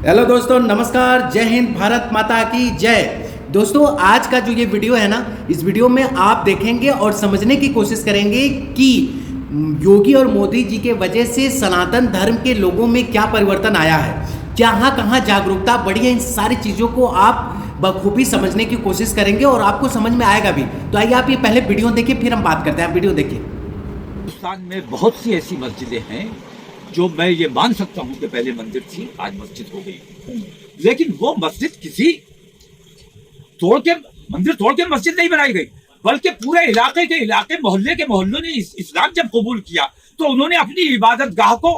Hello दोस्तों, नमस्कार, जय हिंद, भारत माता की जय। दोस्तों, आज का जो ये वीडियो है ना, इस वीडियो में आप देखेंगे और समझने की कोशिश करेंगे कि योगी और मोदी जी के वजह से सनातन धर्म के लोगों में क्या परिवर्तन आया है, कहाँ कहाँ जागरूकता बढ़ी है। इन सारी चीज़ों को आप बखूबी समझने की कोशिश करेंगे और आपको समझ में आएगा भी। तो आइए आप ये पहले वीडियो देखिए, फिर हम बात करते हैं। आप वीडियो देखिए। हिंदुस्तान में बहुत सी ऐसी मस्जिदें हैं जो मैं ये मान सकता हूं कि पहले मंदिर थी, आज मस्जिद हो गई, लेकिन वो मस्जिद किसी मंदिर तोड़ के मस्जिद नहीं बनाई गई, बल्कि पूरे इलाके मोहल्ले के मोहल्लों ने इस्लाम जब कबूल किया तो उन्होंने अपनी इबादत गाह को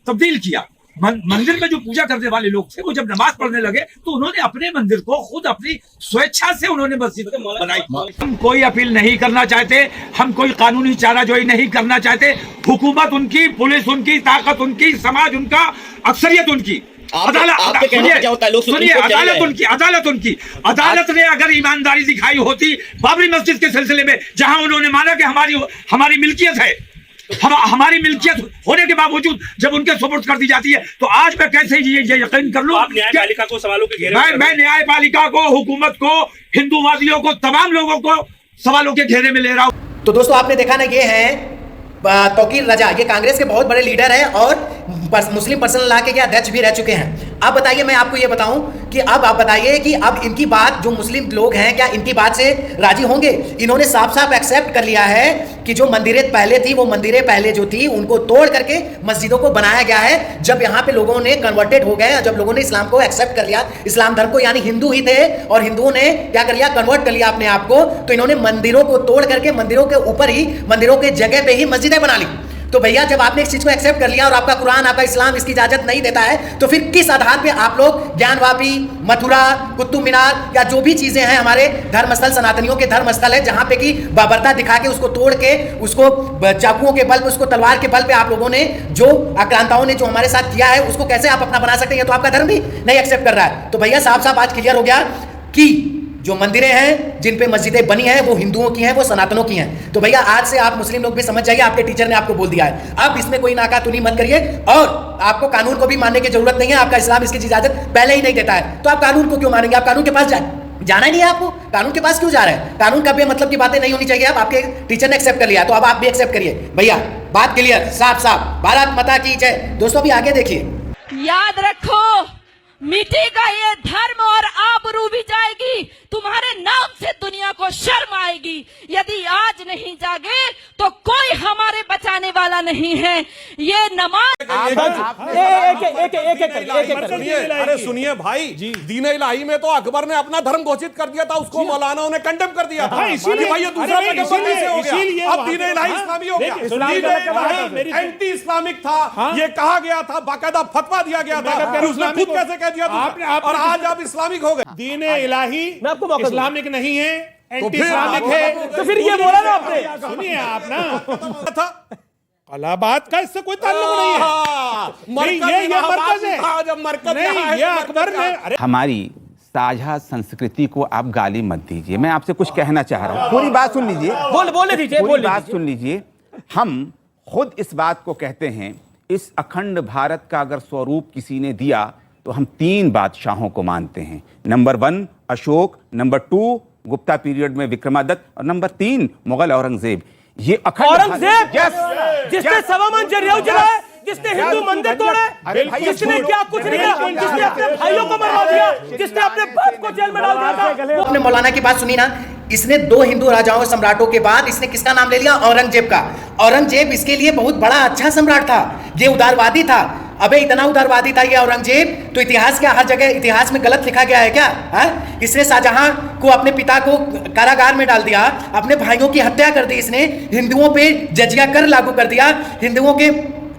तब्दील किया। मंदिर में जो पूजा करने वाले लोग थे, वो जब नमाज पढ़ने लगे तो उन्होंने अपने मंदिर को खुद अपनी स्वेच्छा से उन्होंने मस्जिद बनाई। हम कोई अपील नहीं करना चाहते, हम कोई कानूनी चाराजोई नहीं करना चाहते। हुकूमत उनकी, पुलिस उनकी, ताकत उनकी, समाज उनका, अक्सरियत उनकी, अदालत ने अगर ईमानदारी दिखाई होती बाबरी मस्जिद के सिलसिले में, जहां उन्होंने माना कि हमारी मिल्कियत है, हमारी मिल्कियत होने के बावजूद जब उनके सुपुर्द कर दी जाती है, तो आज मैं कैसे ये यकीन कर लूं? आप न्यायपालिका को सवालों के घेरे में, मैं न्यायपालिका को, हुकूमत को, हिंदूवादियों को, तमाम लोगों को सवालों के घेरे में ले रहा हूं। तो दोस्तों, आपने देखा ना, ये है तौकीर रजा, ये कांग्रेस के बहुत बड़े लीडर हैं और मुस्लिम पर्सनल लॉ के अध्यक्ष भी रह चुके हैं। अब बताइए, मैं आपको ये बताऊं कि अब आप बताइए कि अब इनकी बात, जो मुस्लिम लोग हैं, क्या इनकी बात से राजी होंगे? इन्होंने साफ साफ एक्सेप्ट कर लिया है कि जो मंदिरें पहले थी, वो मंदिरें पहले जो थी उनको तोड़ करके मस्जिदों को बनाया गया है। जब यहाँ पे लोगों ने कन्वर्टेड हो गए, जब लोगों ने इस्लाम को एक्सेप्ट कर लिया, इस्लाम धर्म को, यानी हिंदू ही थे और हिंदुओं ने क्या कर लिया, कन्वर्ट कर लिया अपने आप को, तो इन्होंने मंदिरों को तोड़ करके मंदिरों के ऊपर ही, मंदिरों के जगह पे ही मस्जिदें बना ली। तो भैया, जब आपने इस चीज को एक्सेप्ट कर लिया और आपका कुरान, आपका इस्लाम इसकी इजाजत नहीं देता है, तो फिर किस आधार पे आप लोग ज्ञानवापी, मथुरा, कुतुब मीनार या जो भी चीजें हैं हमारे धर्मस्थल, सनातनियों के धर्मस्थल है, जहां पे की बाबरता दिखा के उसको तोड़ के, उसको चाकुओं के बल पे, उसको तलवार के बल पे आप लोगों ने, जो आक्रांताओं ने जो हमारे साथ किया है, उसको कैसे आप अपना बना सकते हैं? तो आपका धर्म भी नहीं एक्सेप्ट कर रहा है। तो भैया, साफ साफ आज क्लियर हो गया कि जो मंदिरें हैं, जिन पे मस्जिदें बनी हैं, वो हिंदुओं की हैं, वो सनातनों की हैं। तो भैया, आज से आप मुस्लिम लोग भी समझ जाइए, आपके टीचर ने आपको बोल दिया है। अब इसमें कोई नाकातुनी मत करिए और आपको कानून को भी मानने की जरूरत नहीं है। आपका इस्लाम इसकी इजाजत पहले ही नहीं देता है, तो आप कानून को क्यों मानेंगे? आप कानून के पास जाना ही नहीं है आपको। कानून के पास क्यों जा रहे हैं? कानून का बेमतलब की बातें नहीं होनी चाहिए। अब आपके टीचर ने एक्सेप्ट कर लिया, तो अब आप भी एक्सेप्ट करिए। भैया, बात क्लियर, साफ साफ, भारत माता की जय। दोस्तों, अभी आगे देखिए। याद रखो, मिटेगा ये धर्म और आबरू भी जाएगी, तुम्हारे नाम से दुनिया को शर्म आएगी। यदि आज नहीं जागे तो कोई हमारे बचाने वाला नहीं है। ये नमाज अरे सुनिए भाई, दीन इलाही में तो अकबर ने अपना धर्म घोषित कर दिया था, उसको मौलानाओं ने कंडेम कर दिया था। इसीलिए भाई, ये दूसरा पैगंबर कैसे हो गया? अब दीन इलाही इस्लामी हो गया। दीन एंटी इस्लामिक था, ये कहा गया था, बाकायदा फतवा दिया गया था, उसने खुद कैसे कह दिया था, और आज आप इस्लामिक हो गए। दीन इलाही इस्लामिक नहीं है, एंटी इस्लामिक है। तो फिर ये बोला ना आपने, सुनिए आप ना था अलाहाबाद का इससे कोई ताल्लुक नहीं है। ये मरकज है, नहीं, ये अकबर ने। हमारी साझा संस्कृति को आप गाली मत दीजिए। मैं आपसे कुछ कहना चाह रहा हूँ, पूरी बात सुन लीजिए, बोले दीजिए, पूरी बात सुन लीजिए। हम खुद इस बात को कहते हैं, इस अखंड भारत का अगर स्वरूप किसी ने दिया तो हम 3 बादशाहों को मानते हैं। Number 1 Ashok, number 2 Gupta period में विक्रमादित्य, और नंबर 3 मुगल औरंगजेब। ये अखंड औरंगजेब, जिसने सवा मन जरिया जलाए, जिसने हिंदू मंदिर तोड़े, जिसने क्या कुछ नहीं किया, जिसने अपने भाइयों को मरवा दिया, जिसने अपने बाप को जेल में डाल दिया था। अपने मौलाना की बात सुनी ना, इसने 2 हिंदू राजाओं, सम्राटों के बाद इसने किसका नाम ले लिया? औरंगजेब का। औरंगजेब इसके लिए बहुत बड़ा अच्छा सम्राट था, ये उदारवादी था। अबे, इतना उदारवादी था ये औरंगजेब, तो इतिहास क्या हर जगह इतिहास में गलत लिखा गया है क्या? इसने शाहजहां को, अपने पिता को कारागार में डाल दिया, अपने भाइयों की हत्या कर दी, इसने हिंदुओं पे जजिया कर लागू कर दिया, हिंदुओं के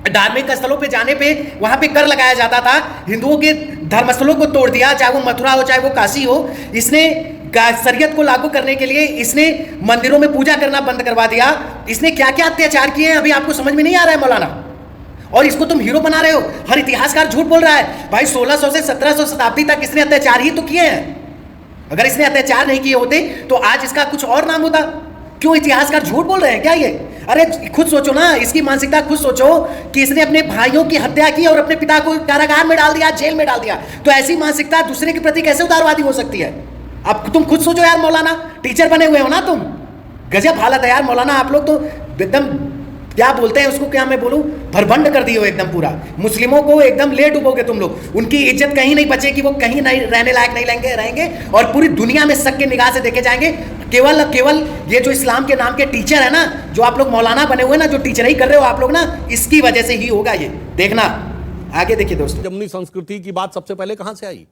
धार्मिक स्थलों पे जाने पे वहां पे कर लगाया जाता था, हिंदुओं के धर्मस्थलों को तोड़ दिया, चाहे वो मथुरा हो, चाहे वो काशी हो। इसने शरीयत को लागू करने के लिए इसने मंदिरों में पूजा करना बंद करवा दिया। इसने क्या क्या अत्याचार किए हैं, अभी आपको समझ में नहीं आ रहा है मौलाना, और इसको तुम हीरो बना रहे हो। हर इतिहासकार झूठ बोल रहा है भाई। 1600 से 1700 शताब्दी तक इसने अत्याचार ही तो किए हैं। अगर इसने अत्याचार नहीं किए होते तो आज इसका कुछ और नाम होता। क्यों इतिहासकार झूठ बोल रहे हैं क्या? ये अरे खुद सोचो ना, इसकी मानसिकता खुद सोचो कि इसने अपने भाइयों की हत्या की और अपने पिता को कारागार में डाल दिया, जेल में डाल दिया। तो ऐसी मानसिकता दूसरे के प्रति कैसे उदारवादी हो सकती है? अब तुम खुद सोचो यार मौलाना, टीचर बने हुए हो ना तुम, गजब हालत है यार मौलाना। आप लोग तो एकदम क्या बोलते हैं उसको, क्या मैं बोलूं, भरभंड कर दिए हो एकदम पूरा। मुस्लिमों को एकदम ले डूबोगे तुम लोग, उनकी इज्जत कहीं नहीं बचेगी, वो कहीं नहीं रहने लायक नहीं रहेंगे और पूरी दुनिया में शक के निगाह से देखे जाएंगे। केवल ये जो इस्लाम के नाम के टीचर है ना, जो आप लोग मौलाना बने हुए ना, जो टीचर ही कर रहे हो आप लोग ना, इसकी वजह से ही होगा ये, देखना। आगे देखिए दोस्तों, जमनी संस्कृति की बात सबसे पहले कहां से आई?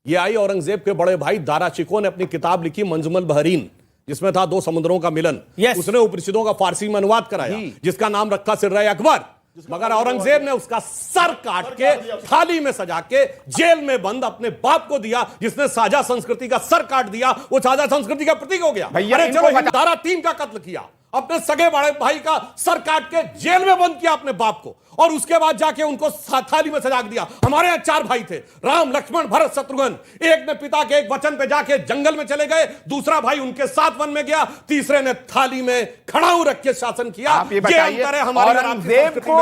ये आई औरंगजेब के बड़े भाई दारा शिकोह ने अपनी किताब लिखी मंजमुल बहरीन, जिसमें था दो समुद्रों का मिलन। उसने उपनिषदों का फारसी में अनुवाद कराया, जिसका नाम रखा सिर्रे अकबर। मगर औरंगजेब ने उसका सर काट के थाली में सजा के जेल में बंद अपने बाप को दिया, जिसने साझा संस्कृति का सर काट दिया। वो साझा संस्कृति का प्रतीक हो गया। अरे चलो, दारा 3 का कत्ल किया, अपने सगे बड़े भाई का सर काट के जेल में बंद किया अपने बाप को, और उसके बाद जाके उनको थाली में सजा दिया। हमारे यहाँ 4 भाई थे, राम, लक्ष्मण, भरत, शत्रुघ्न। एक ने पिता के एक वचन पे जाके जंगल में चले गए, दूसरा भाई उनके साथ वन में गया, तीसरे ने थाली में खड़ाऊ रख के शासन किया। ये अंतर है हमारे औरंगजेब को।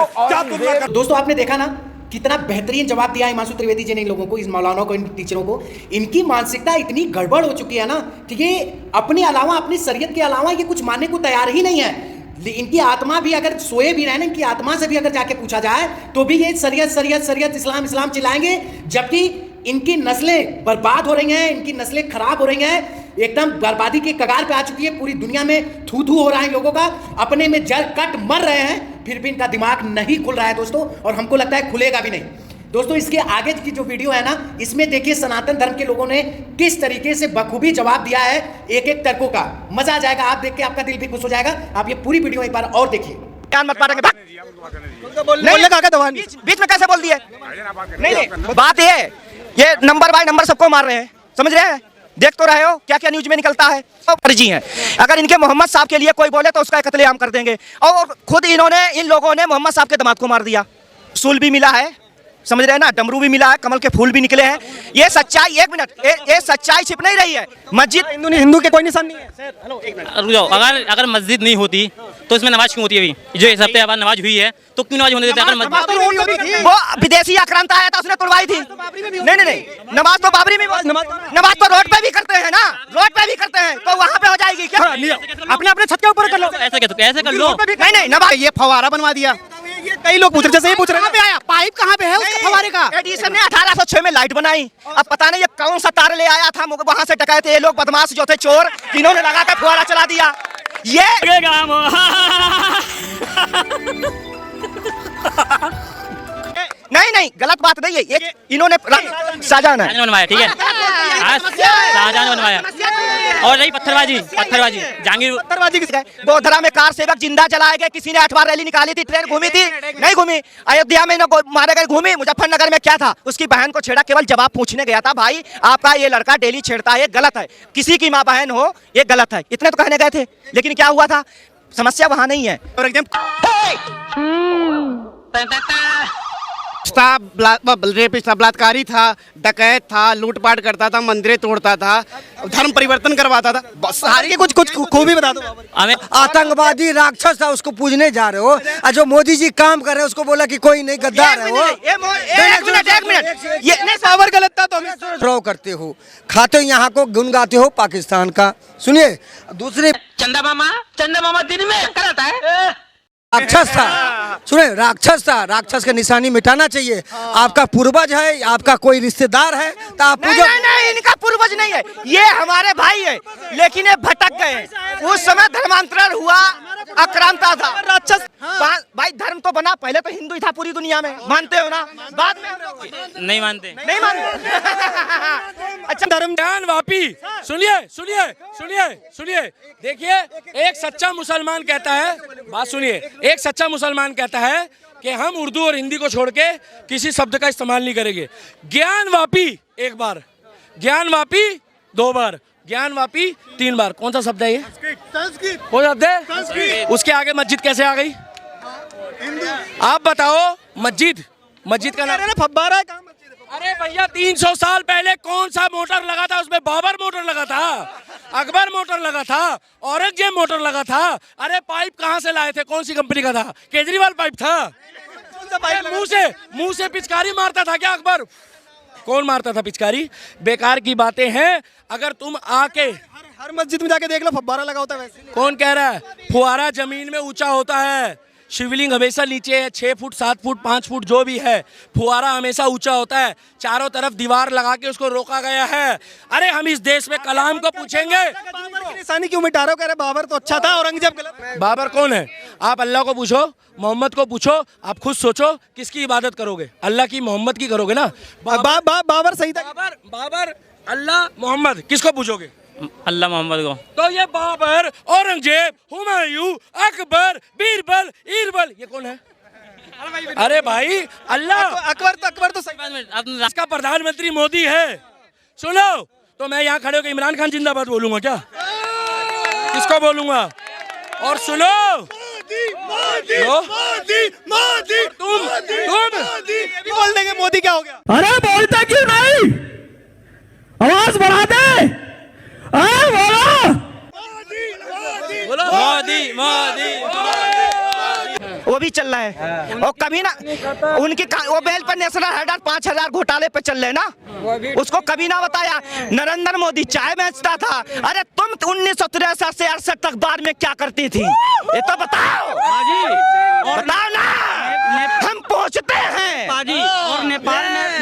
दोस्तों आपने देखा ना कितना बेहतरीन जवाब दिया हिमांशु त्रिवेदी जी ने इन लोगों को, इस मौलाना को, इन टीचरों को। इनकी मानसिकता इतनी गड़बड़ हो चुकी है ना कि ये अपने अलावा, अपनी शरीयत के अलावा ये कुछ मानने को तैयार ही नहीं है। इनकी आत्मा भी अगर सोए भी रहे ना, इनकी आत्मा से भी अगर जाके पूछा जाए तो भी ये शरीयत इस्लाम चिल्लाएंगे, जबकि इनकी नस्लें बर्बाद हो रही हैं, इनकी नस्लें खराब हो रही हैं, एकदम बर्बादी के कगार पे आ चुकी है। पूरी दुनिया में थू थू हो रहा है लोगों का, अपने में जड़ कट मर रहे हैं, फिर भी इनका दिमाग नहीं खुल रहा है दोस्तों, और हमको लगता है खुलेगा भी नहीं। दोस्तों इसके आगे की जो वीडियो है ना, इसमें देखिए सनातन धर्म के लोगों ने किस तरीके से बखूबी जवाब दिया है एक एक तर्कों का। मजा आ जाएगा, आप देख के आपका दिल भी खुश हो जाएगा। आप ये पूरी वीडियो एक बार और देखिए। बीच में कैसे बोल दिए? नहीं, बात ये नंबर बाय नंबर सबको मार रहे हैं, समझ रहे हैं? देख तो रहे हो क्या क्या न्यूज में निकलता है। तो फर्जी है, अगर इनके मोहम्मद साहब के लिए कोई बोले तो उसका कत्लेआम कर देंगे। और खुद इन लोगों ने मोहम्मद साहब के दामाद को मार दिया। सूल भी मिला है, समझ रहे हैं ना, डमरू भी मिला है, कमल के फूल भी निकले हैं। ये सच्चाई, एक मिनट, ये सच्चाई छिप नहीं रही है। मस्जिद हिंदू के कोई निशान नहीं है। रुक जाओ, अगर मस्जिद नहीं होती तो इसमें नमाज क्यों होती है? अभी जो इस हफ्ते बाद नमाज हुई है तो क्यों नमाज होने देते? वो विदेशी आक्रांता आया था, उसने तुड़वाई थी। नहीं, नमाज तो बाबरी में, नमाज तो रोड पे भी करते हैं ना, रोड पे भी करते हैं, तो वहाँ पे हो जाएगी क्या? अपने छत के ऊपर कर लो, ऐसे कर लो। नहीं, नमाज ये फवारा बनवा दिया। कई लोग पूछ रहे, जैसे ये पूछ रहे हैं, आया पाइप कहाँ पे है उसके फवारे का? एडिसन ने 1806 में लाइट बनाई। अब पता नहीं ये कौन सा तार ले आया था, वहां से डकैते ये लोग बदमाश जो थे, चोर, जिन्होंने लगाकर फुहारा चला दिया। ये नहीं, गलत बात नहीं है ये, इन्होंने शाहजहां बनवाया, ठीक है, शाहजहां बनवाया। और रही पत्थरबाजी, पत्थरबाजी गोधरा में कार सेवक जिंदा जलाए गए, किसी ने 8 बार रैली निकाली थी, ट्रेन घूमी थी, नहीं घूमी। अयोध्या में मारे गए, घूमी। मुजफ्फरनगर में क्या था, उसकी बहन को छेड़ा, केवल जवाब पूछने गया था। भाई आपका ये लड़का डेली छेड़ता है, ये गलत है, किसी की माँ बहन हो ये गलत है, इतने तो कहने गए थे। लेकिन क्या हुआ था, समस्या वहां नहीं है। और एकदम रेपिस्ट था, बलात्कारी था, डकैत था, लूटपाट करता था, मंदिरें तोड़ता था, धर्म परिवर्तन करवाता था, बस सारी के कुछ खूबी बता दो। आतंकवादी राक्षस था, उसको पूजने जा रहे हो, और जो मोदी जी काम कर रहे हैं उसको बोला कि कोई नहीं, गद्दार है वो। एक मिनट, ये पावर गलत था तो हमें ड्रॉ करते हो, खाते हो, यहाँ को गुन गाते हो पाकिस्तान का। सुनिए, दूसरे चंदा मामा दिन में कराता है, राक्षस था, सुने, राक्षस था, राक्षस की निशानी मिटाना चाहिए। आपका पूर्वज है, आपका कोई रिश्तेदार है तो आप नहीं, इनका पूर्वज नहीं है, ये हमारे भाई है, लेकिन ये भटक गए। उस समय धर्मांतरण हुआ, आक्रांता था, राक्षस। भाई धर्म तो बना, पहले तो हिंदू ही था पूरी दुनिया में, मानते हो ना? बाद में नहीं मानते। अच्छा, धर्म ज्ञान वापी, सुनिए, देखिए, एक सच्चा मुसलमान कहता है, बात सुनिए, एक सच्चा मुसलमान कहता है कि हम उर्दू और हिंदी को छोड़ के किसी शब्द का इस्तेमाल नहीं करेंगे। ज्ञान वापी 1 बार, ज्ञान वापी 2 बार, ज्ञान वापी 3 बार। कौन सा शब्द है ये? संस्कृत। कौन शब्द है? उसके आगे मस्जिद कैसे आ गई? आप बताओ, मस्जिद का नाम फब्बारा है। अरे भैया, 300 साल पहले कौन सा मोटर लगा था उसमें? बाबर मोटर लगा था। अकबर मोटर लगा था, औरंगजेब मोटर लगा था। अरे पाइप कहाँ से लाए थे, कौन सी कंपनी का था? केजरीवाल पाइप था। मुंह से पिचकारी मारता था क्या अकबर? कौन मारता था पिचकारी? बेकार की बातें हैं। अगर तुम आके हर मस्जिद में जाके देख लो, फव्वारा लगा होता है वैसे। कौन कह रहा है? फुहारा जमीन में ऊंचा होता है, शिवलिंग हमेशा नीचे है, 6 फुट 7 फुट 5 फुट जो भी है, फुहारा हमेशा ऊंचा होता है। चारों तरफ दीवार लगा के उसको रोका गया है। अरे हम इस देश में कलाम को पूछेंगे, बाबर की निशानी क्यों मिटा रहे हो? कह रहे बाबर तो अच्छा था, औरंगजेब गलत। बाबर कौन है? आप अल्लाह को पूछो, मोहम्मद को पूछो, आप खुद सोचो किसकी इबादत करोगे? अल्लाह की, मोहम्मद की करोगे ना? बाबर सही था। बाबर, अल्लाह, मोहम्मद, किसको पूछोगे? अल्लाह मोहम्मद को। तो ये बाबर, औरंगजेब, हुमायूं, अकबर, बीरबल, ईरबल, ये कौन है? अरे भाई अल्लाह, अकबर तो सही। इसका प्रधानमंत्री मोदी है। सुनो, तो मैं यहाँ खड़े होकर इमरान खान जिंदाबाद बोलूंगा क्या? किसको बोलूंगा? और सुनो, तुम बोल देंगे मोदी क्या हो गया? अरे बोलता क्यों नहीं? आवाज बढ़ा दे। बोलो मोदी मोदी। वो भी चल रहा है। और कभी ना उनकी वो बेल पर नेशनल हेडर 5000 घोटाले पे चल रहे ना, उसको कभी ना बताया। नरेंद्र मोदी चाय बेचता था। अरे तुम 1963 से 68 तक बार में क्या करती थी, ये तो बताओ। बताओ ना, हम पहुंचते हैं। और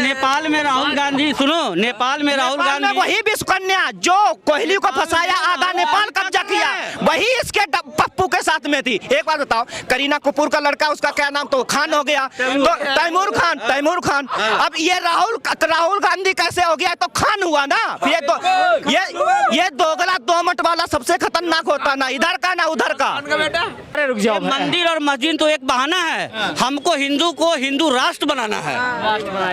नेपाल में राहुल गांधी, सुनो, नेपाल में राहुल गांधी, वही विश्वकन्या जो कोहली को फंसाया, आधा नेपाल कब्जा किया, वही इसके पप्पू के साथ में थी। एक बात बताओ, करीना कपूर का लड़का, उसका क्या नाम, तो खान हो गया, तो तैमूर खान। अब ये राहुल गांधी कैसे हो गया? तो खान हुआ ना। ये दोगला दोमट वाला सबसे खतरनाक होता, ना इधर का ना उधर का। अरे रुक जाओ, मंदिर और मस्जिद तो एक बहाना है, हमको हिंदू को हिंदू राष्ट्र बनाना है।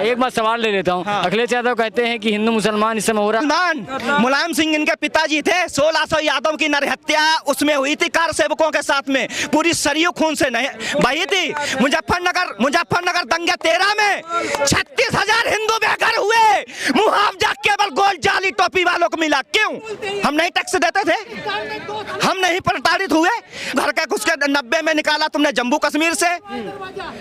एक बात सवाल ले लेता हूँ। अखिलेश यादव कहते हैं कि हिंदू मुसलमान इस समय हो रहा। मुलायम सिंह इनके पिताजी थे। 1600 यादव की नरहत्या उसमें हुई थी कार सेवकों के साथ में, पूरी सरयू खून से नहीं बही थी। मुजफ्फरनगर दंगे 13 में 36,000 हिंदू बेघर हुए। मुआवजा केवल गोल जाली टोपी वालों को मिला। क्यों? हम नहीं टैक्स देते थे? हम नहीं प्रताड़ित हुए? घर के घुस के 90 में निकाला तुमने जम्मू कश्मीर से।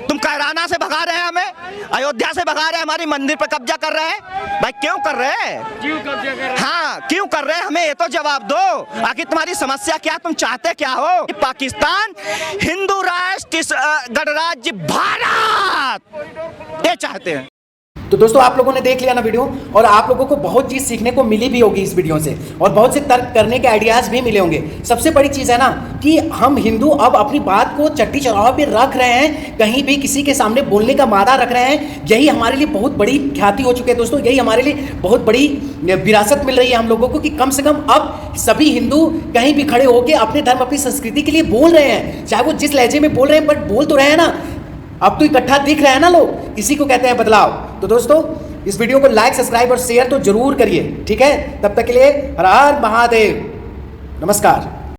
तुम कैराना से भगा रहे हैं हमें, अयोध्या से भगा रहे हैं, हमारी मंदिर पर कब्जा कर रहे हैं। भाई क्यों कर रहे हैं? हाँ, क्यों कर रहे हैं? हमें ये तो जवाब दो। आखिर तुम्हारी समस्या क्या, तुम चाहते क्या हो? पाकिस्तान हिंदू राष्ट्र, गणराज्य भारत, ये चाहते हैं। तो दोस्तों आप लोगों ने देख लिया ना वीडियो, और आप लोगों को बहुत चीज़ सीखने को मिली भी होगी इस वीडियो से, और बहुत से तर्क करने के आइडियाज़ भी मिले होंगे। सबसे बड़ी चीज़ है ना कि हम हिंदू अब अपनी बात को चट्टी चढ़ाव पे रख रहे हैं, कहीं भी किसी के सामने बोलने का मादा रख रहे हैं। यही हमारे लिए बहुत बड़ी ख्याति हो चुकी है दोस्तों, यही हमारे लिए बहुत बड़ी विरासत मिल रही है हम लोगों को, कि कम से कम अब सभी हिंदू कहीं भी खड़े होकर अपने धर्म, अपनी संस्कृति के लिए बोल रहे हैं, चाहे वो जिस लहजे में बोल रहे हैं, बट बोल तो रहे हैं ना। अब तो इकट्ठा दिख रहा है ना लोग, इसी को कहते हैं बदलाव। तो दोस्तों इस वीडियो को लाइक, सब्सक्राइब और शेयर तो जरूर करिए, ठीक है? तब तक के लिए हर हर महादेव, नमस्कार।